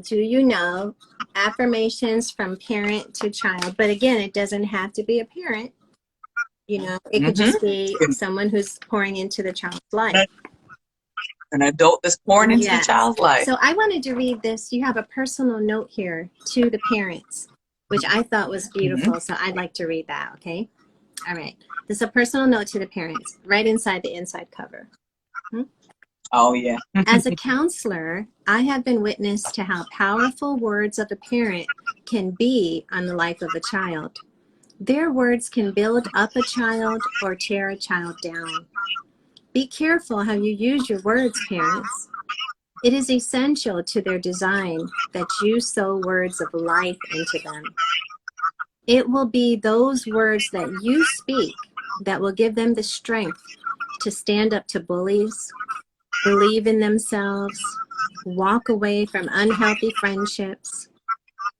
Do you know affirmations from parent to child? But again, it doesn't have to be a parent. You know, it could just be someone who's pouring into the child's life. An adult that's pouring into the child's life. So I wanted to read this. You have a personal note here to the parents, which I thought was beautiful. So I'd like to read that, okay? All right. This is a personal note to the parents, right inside the inside cover. Oh, yeah. As a counselor, I have been witness to how powerful words of a parent can be on the life of a child. Their words can build up a child or tear a child down. Be careful how you use your words, parents. It is essential to their design that you sow words of life into them. It will be those words that you speak that will give them the strength to stand up to bullies, believe in themselves, walk away from unhealthy friendships,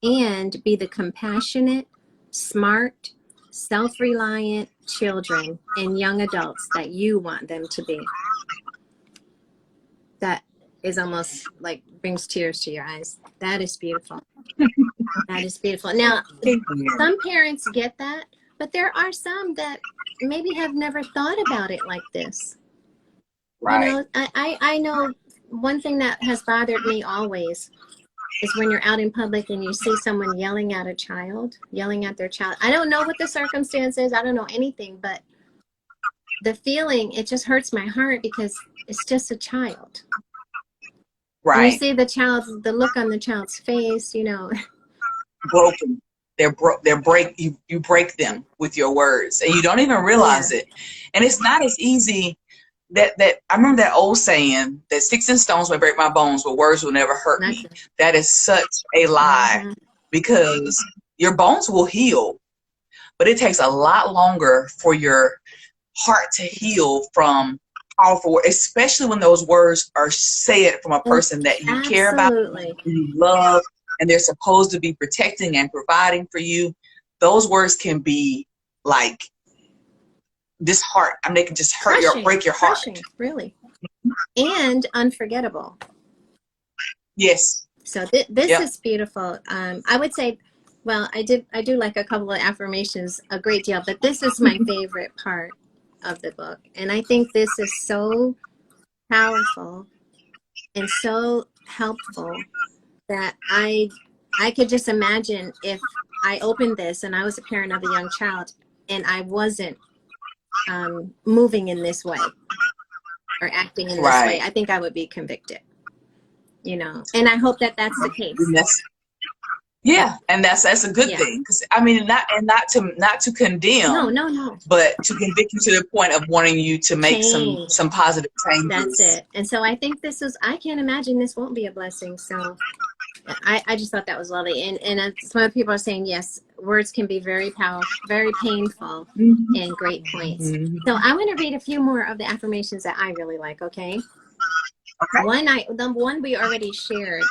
and be the compassionate, smart, self-reliant children and young adults that you want them to be. That is almost like brings tears to your eyes. That is beautiful. That is beautiful. Now, some parents get that, but there are some that maybe have never thought about it like this. Right. You know, I know one thing that has bothered me always is when you're out in public and you see someone yelling at a child, yelling at their child. I don't know what the circumstance is. I don't know anything, but the feeling, it just hurts my heart because it's just a child. Right. And you see the look on the child's face, you know. Broken. You break them with your words and you don't even realize it. And it's not as easy that I remember that old saying that sticks and stones may break my bones, but words will never hurt me. That is such a lie because your bones will heal, but it takes a lot longer for your heart to heal from powerful words, especially when those words are said from a person that you care about, you love, and they're supposed to be protecting and providing for you. Those words can be like they can just hurt break your heart. Really. And unforgettable. Yes. So this is beautiful. I would say, well, I do like a couple of affirmations a great deal, but this is my favorite part of the book. And I think this is so powerful and so helpful that I could just imagine if I opened this and I was a parent of a young child and I wasn't moving in this way or acting in this way, I think I would be convicted, you know, and I hope that that's the case. And that's a good thing, because I mean, not to condemn, no, but to convict you to the point of wanting you to make some positive changes. That's it. And so I think I can't imagine this won't be a blessing. So I just thought that was lovely. And some people are saying, yes, words can be very powerful, very painful, and great points. So I'm going to read a few more of the affirmations that I really like, okay? The one we already shared.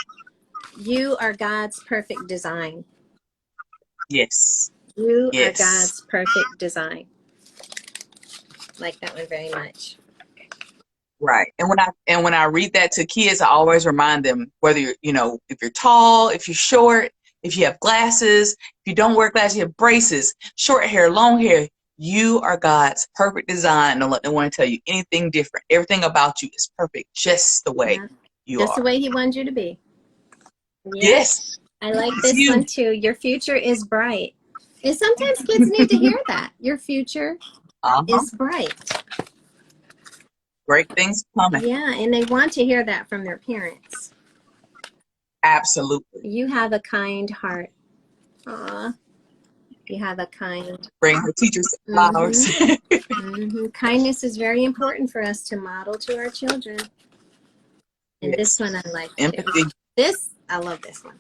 You are God's perfect design. Yes. You are God's perfect design. Like that one very much. Right. And when I read that to kids, I always remind them, whether you're, if you're tall, if you're short, if you have glasses, if you don't wear glasses, you have braces, short hair, long hair, you are God's perfect design. Don't let anyone tell you anything different. Everything about you is perfect, just the way you are. Just the way He wants you to be. Yes. I like this one too. Your future is bright. And sometimes kids need to hear that. Your future is bright. Great things coming. Yeah, and they want to hear that from their parents. Absolutely. You have a kind heart. Aw. You have a kind. Bring her teachers flowers. Kindness is very important for us to model to our children. And this one I like empathy. This, I love this one.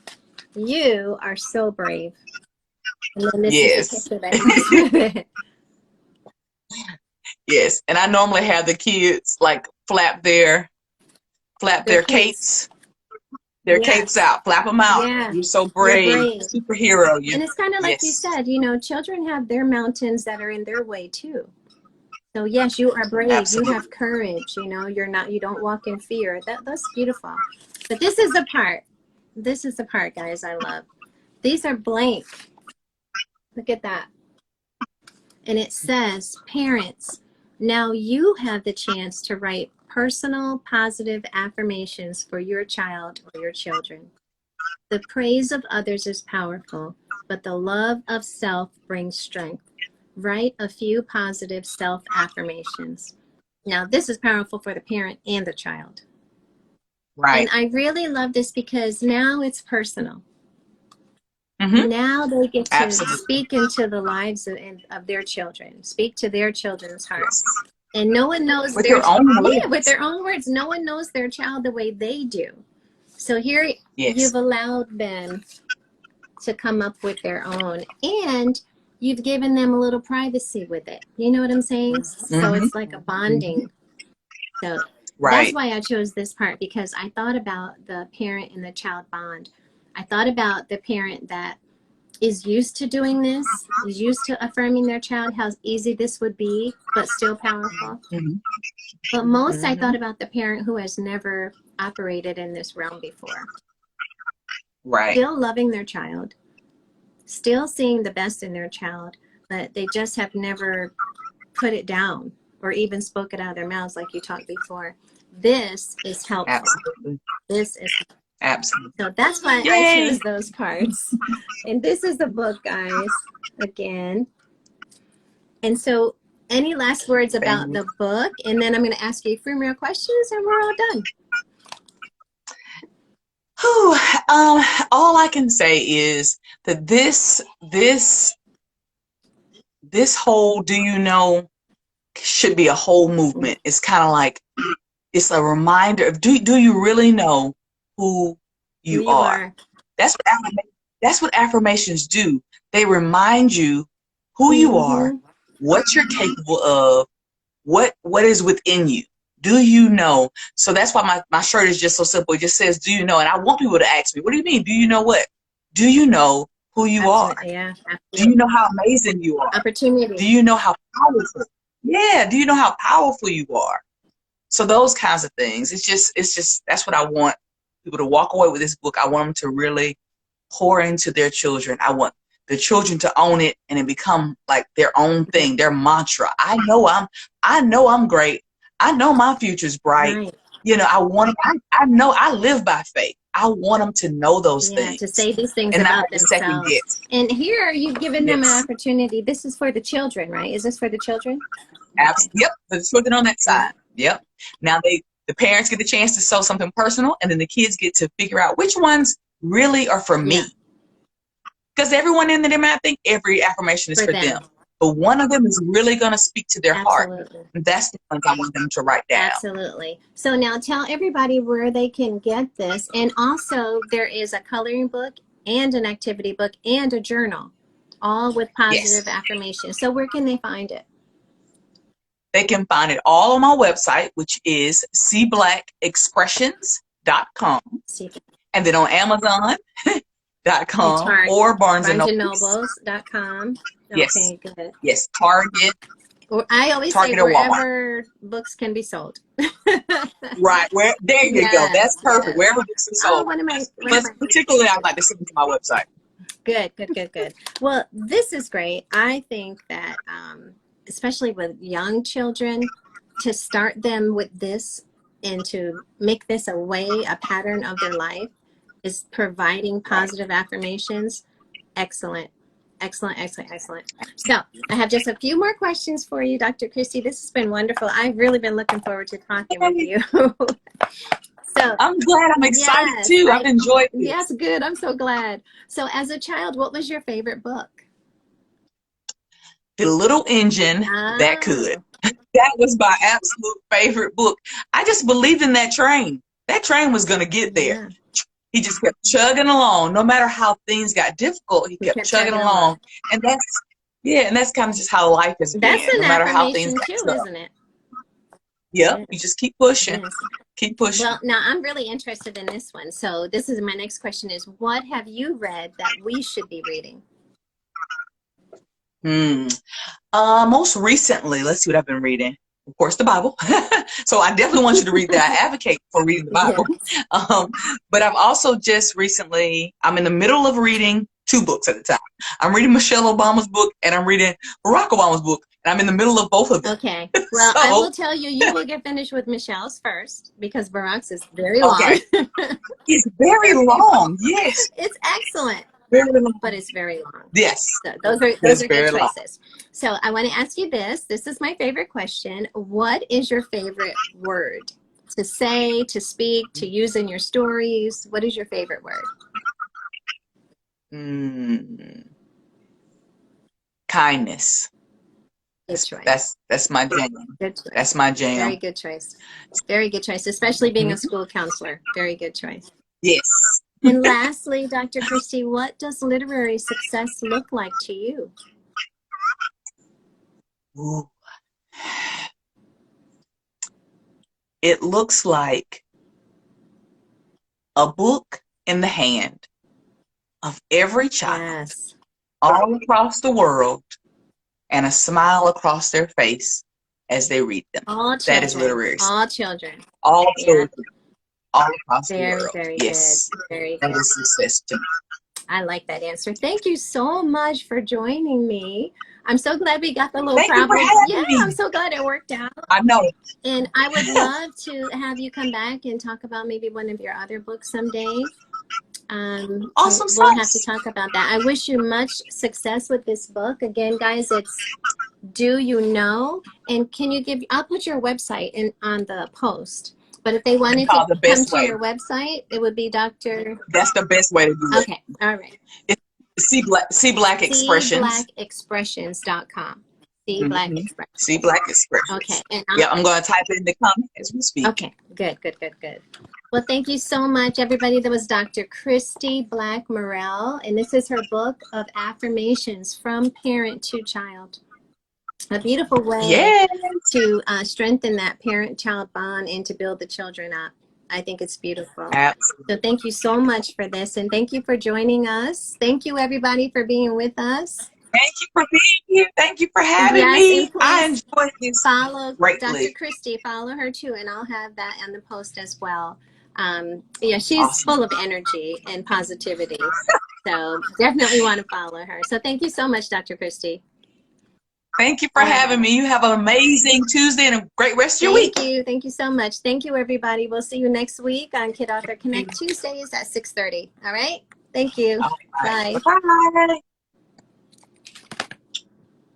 You are so brave. And then this is the picture that goes with it. Yes, and I normally have the kids like flap their capes. Their capes out, flap them out. Yeah. You're so brave, superhero. And it's kind of like you said, you know, children have their mountains that are in their way too. So yes, you are brave. Absolutely. You have courage. You know, you don't walk in fear. That's beautiful. But this is the part. This is the part, guys, I love. These are blank. Look at that. And it says, parents, now you have the chance to write personal positive affirmations for your child or your children. The praise of others is powerful, but the love of self brings strength. Write a few positive self-affirmations. Now, this is powerful for the parent and the child. Right. And I really love this because now it's personal. Now they get to speak into the lives of their children, speak to their children's hearts. And no one knows with their own words. Yeah, with their own words. No one knows their child the way they do. So here you've allowed them to come up with their own. And you've given them a little privacy with it. You know what I'm saying? So it's like a bonding. So that's why I chose this part, because I thought about the parent and the child bond. I thought about the parent that is used to doing this, is used to affirming their child, how easy this would be, but still powerful. But most I thought about the parent who has never operated in this realm before. Right. Still loving their child, still seeing the best in their child, but they just have never put it down or even spoke it out of their mouths like you talked before. This is helpful. Absolutely. This is helpful. Absolutely. So that's why I chose those parts. And this is the book, guys, again. And so any last words about the book? And then I'm going to ask you 3 more questions and we're all done. All I can say is that this whole do you know should be a whole movement. It's kind of like, it's a reminder of do you really know who you are. That's what affirmations do. They remind you who you are, what you're capable of, what is within you. Do you know? So that's why my shirt is just so simple. It just says, do you know? And I want people to ask me, what do you mean? Do you know what? Do you know who you are? Yeah. Do you know how amazing you are? Opportunity. Do you know how powerful? Yeah. Do you know how powerful you are? So those kinds of things. It's just that's what I want people to walk away with this book. I want them to really pour into their children. I want the children to own it and it become like their own thing, their mantra. I know I'm great. I know my future's bright. Right. You know, I know I live by faith. I want them to know those things. To say these things and about themselves. And here you've given them an opportunity. This is for the children, right? Is this for the children? Absolutely. Yep. For the children on that side. Yep. Now the parents get the chance to sow something personal, and then the kids get to figure out which ones really are for me. Because everyone in there might think every affirmation is for them. But one of them is really going to speak to their heart. And that's the ones I want them to write down. Absolutely. So now tell everybody where they can get this. And also there is a coloring book and an activity book and a journal, all with positive affirmations. So where can they find it? They can find it all on my website, which is cblackexpressions.com. And then on Amazon.com or BarnesandNobles.com. Yes. Okay, good. Yes, Target. Well, I always say wherever books can be sold. Right. There you go. That's perfect. Wherever books are sold. But particularly, I'd like to send them to my website. Good. Well, this is great. I think that, especially with young children, to start them with this and to make this a pattern of their life is providing positive affirmations. Excellent. So I have just a few more questions for you, Dr. Christy. This has been wonderful. I've really been looking forward to talking with you. So I'm glad. I'm excited too. I've enjoyed this. Yes, good. I'm so glad. So as a child, what was your favorite book? The Little Engine That Could. That was my absolute favorite book. I just believed in that train. That train was going to get there. He just kept chugging along. No matter how things got difficult, he kept chugging along. And that's kind of just how life has been. That's an no matter how affirmation things too, got isn't it? Yep, you just keep pushing. Keep pushing. Well, now I'm really interested in this one. So this is my next question is, what have you read that we should be reading? Most recently, let's see what I've been reading. Of course, the Bible. So I definitely want you to read that. I advocate for reading the Bible. But I've also just recently, I'm in the middle of reading 2 books at a time. I'm reading Michelle Obama's book and I'm reading Barack Obama's book. And I'm in the middle of both of them. Okay. Well, I will tell you, you will get finished with Michelle's first because Barack's is very long. It's very long. Yes. It's excellent. But it's very long. Yes. So those are good choices. So I want to ask you this. This is my favorite question. What is your favorite word to say, to speak, to use in your stories? What is your favorite word? Kindness. Good choice. That's my jam. Good choice. That's my jam. Very good choice. Very good choice, especially being a school counselor. Very good choice. Yes. And lastly, Dr. Christy, what does literary success look like to you? Ooh. It looks like a book in the hand of every child all across the world and a smile across their face as they read them. All children. That is literary. All children. All children. All across the world. Very yes. good. Very that good. is success to me. I like that answer. Thank you so much for joining me. I'm so glad we got the little problem. I'm so glad it worked out. I know. And I would love to have you come back and talk about maybe one of your other books someday. Awesome. We'll have to talk about that. I wish you much success with this book. Again, guys, it's Do You Know? And can you I'll put your website on the post. But if they wanted to come to your website, it would be Dr. That's the best way to do it. Okay, all right. It's Black Expressions. cblackexpressions.com. Black Expressions. Black Expressions. Okay. And I'm going to type it in the comments as we speak. Okay, good. Well, thank you so much, everybody. That was Dr. Christy Black Morrell, and this is her book of affirmations from parent to child. A beautiful way to strengthen that parent-child bond and to build the children up. I think it's beautiful. Absolutely. So thank you so much for this, and thank you for joining us. Thank you, everybody, for being with us. Thank you for being here. Thank you for having me. I enjoyed this. Follow greatly. Dr. Christy. Follow her, too, and I'll have that on the post as well. She's full of energy and positivity. So definitely want to follow her. So thank you so much, Dr. Christy. Thank you for having me. You have an amazing Tuesday and a great rest of your week. Thank you so much. Thank you, everybody. We'll see you next week on Kid Author Connect Tuesdays at 6:30. All right? Thank you. Bye. Bye.